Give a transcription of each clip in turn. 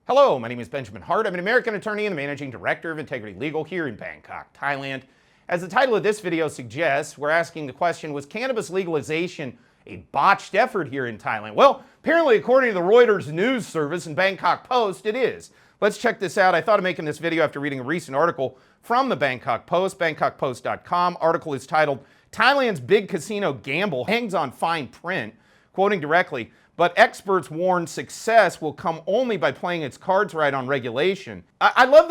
Hello, my name is Benjamin Hart. I'm an American attorney and the managing director of Integrity Legal here in Bangkok, Thailand. As the title of this video suggests, we're asking the question, was cannabis legalization a botched effort here in Thailand? Well, apparently according to the Reuters news service and Bangkok Post, it is. Let's check this out. I thought of making this video after reading a recent article from the Bangkok Post, bangkokpost.com. Article is titled, Thailand's Big Casino Gamble Hangs on Fine Print, quoting directly, but experts warn success will come only by playing its cards right on regulation. I love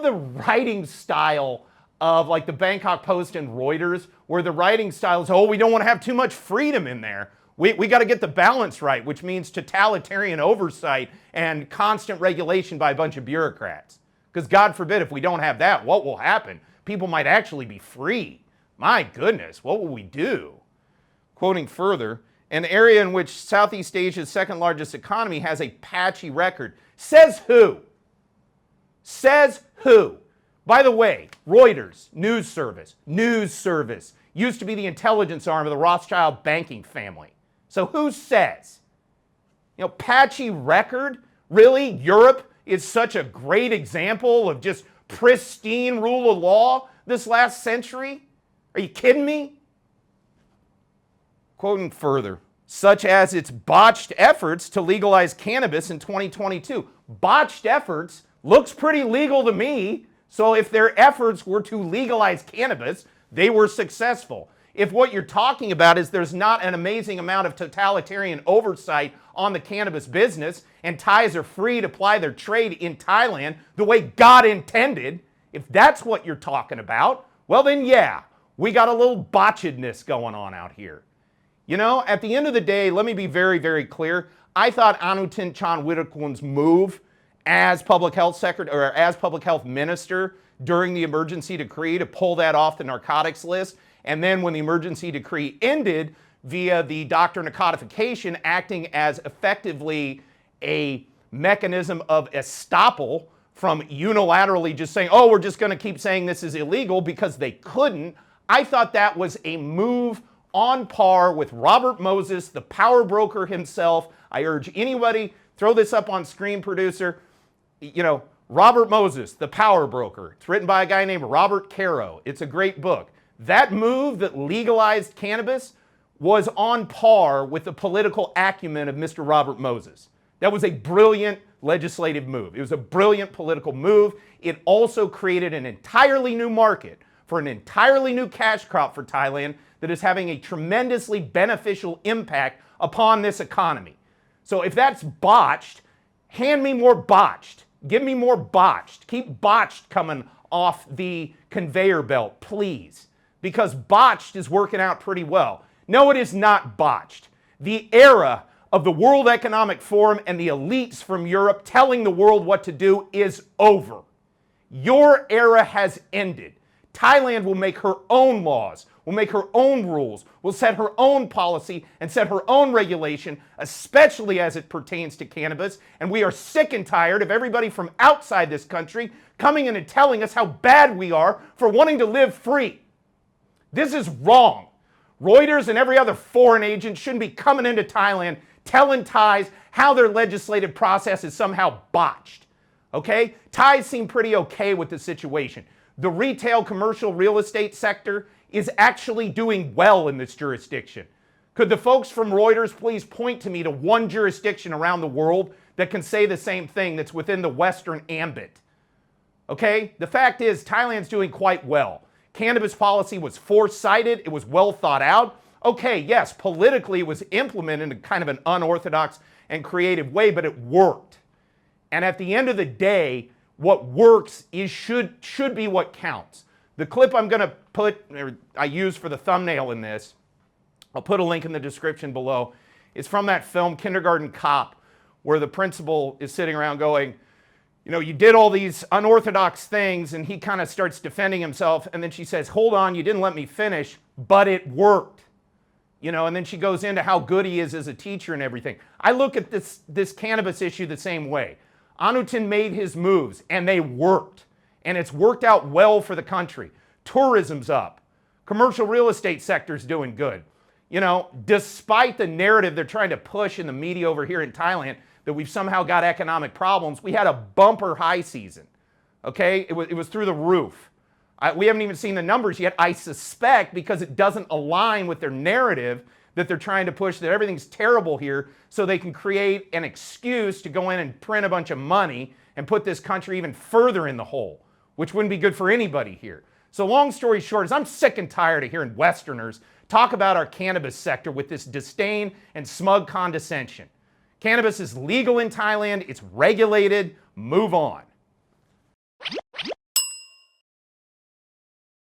the writing style of like the Bangkok Post and Reuters, where the writing style is, oh, we don't want to have too much freedom in there. We got to get the balance right, which means totalitarian oversight and constant regulation by a bunch of bureaucrats. Because God forbid, if we don't have that, what will happen? People might actually be free. My goodness, what will we do? Quoting further, an area in which Southeast Asia's second largest economy has a patchy record. Says who? Says who? By the way, Reuters, news service, used to be the intelligence arm of the Rothschild banking family. So who says? You know, patchy record? Really? Europe is such a great example of just pristine rule of law this last century? Are you kidding me? Quoting further, such as its botched efforts to legalize cannabis in 2022. Botched efforts looks pretty legal to me. So if their efforts were to legalize cannabis, they were successful. If what you're talking about is there's not an amazing amount of totalitarian oversight on the cannabis business and Thais are free to ply their trade in Thailand the way God intended, if that's what you're talking about, well then yeah, we got a little botchedness going on out here. You know, at the end of the day, let me be very, very clear. I thought Anutin Chanwitrakul's move as public health secretary or as public health minister during the emergency decree to pull that off the narcotics list, and then when the emergency decree ended via the doctrine of codification acting as effectively a mechanism of estoppel from unilaterally just saying, oh, we're just going to keep saying this is illegal because they couldn't. I thought that was a move on par with Robert Moses, the power broker himself. I urge anybody, throw this up on screen, producer. You know, Robert Moses, the power broker. It's written by a guy named Robert Caro. It's a great book. That move that legalized cannabis was on par with the political acumen of Mr. Robert Moses. That was a brilliant legislative move. It was a brilliant political move. It also created an entirely new market for an entirely new cash crop for Thailand that is having a tremendously beneficial impact upon this economy. So if that's botched, hand me more botched. Give me more botched. Keep botched coming off the conveyor belt, please. Because botched is working out pretty well. No, it is not botched. The era of the World Economic Forum and the elites from Europe telling the world what to do is over. Your era has ended. Thailand will make her own laws, will make her own rules, will set her own policy and set her own regulation, especially as it pertains to cannabis. And we are sick and tired of everybody from outside this country coming in and telling us how bad we are for wanting to live free. This is wrong. Reuters and every other foreign agent shouldn't be coming into Thailand telling Thais how their legislative process is somehow botched. Okay? Thais seem pretty okay with the situation. The retail commercial real estate sector is actually doing well in this jurisdiction. Could the folks from Reuters please point to me to one jurisdiction around the world that can say the same thing that's within the Western ambit? Okay? The fact is, Thailand's doing quite well. Cannabis policy was foresighted. It was well thought out. Okay, yes, politically it was implemented in kind of an unorthodox and creative way, but it worked. And at the end of the day, what works is should be what counts. The clip I'm going to put, or I use for the thumbnail in this, I'll put a link in the description below. It's from that film Kindergarten Cop, where the principal is sitting around going, you know, you did all these unorthodox things, and he kind of starts defending himself, and then she says, hold on, you didn't let me finish, but it worked. You know, and then she goes into how good he is as a teacher and everything. I look at this cannabis issue the same way. Anutin made his moves, and they worked. And it's worked out well for the country. Tourism's up. Commercial real estate sector's doing good. You know, despite the narrative they're trying to push in the media over here in Thailand that we've somehow got economic problems. We had a bumper high season, okay? It was through the roof. We haven't even seen the numbers yet. I suspect because it doesn't align with their narrative that they're trying to push that everything's terrible here so they can create an excuse to go in and print a bunch of money and put this country even further in the hole, which wouldn't be good for anybody here. So long story short is I'm sick and tired of hearing Westerners talk about our cannabis sector with this disdain and smug condescension. Cannabis is legal in Thailand. It's regulated. Move on.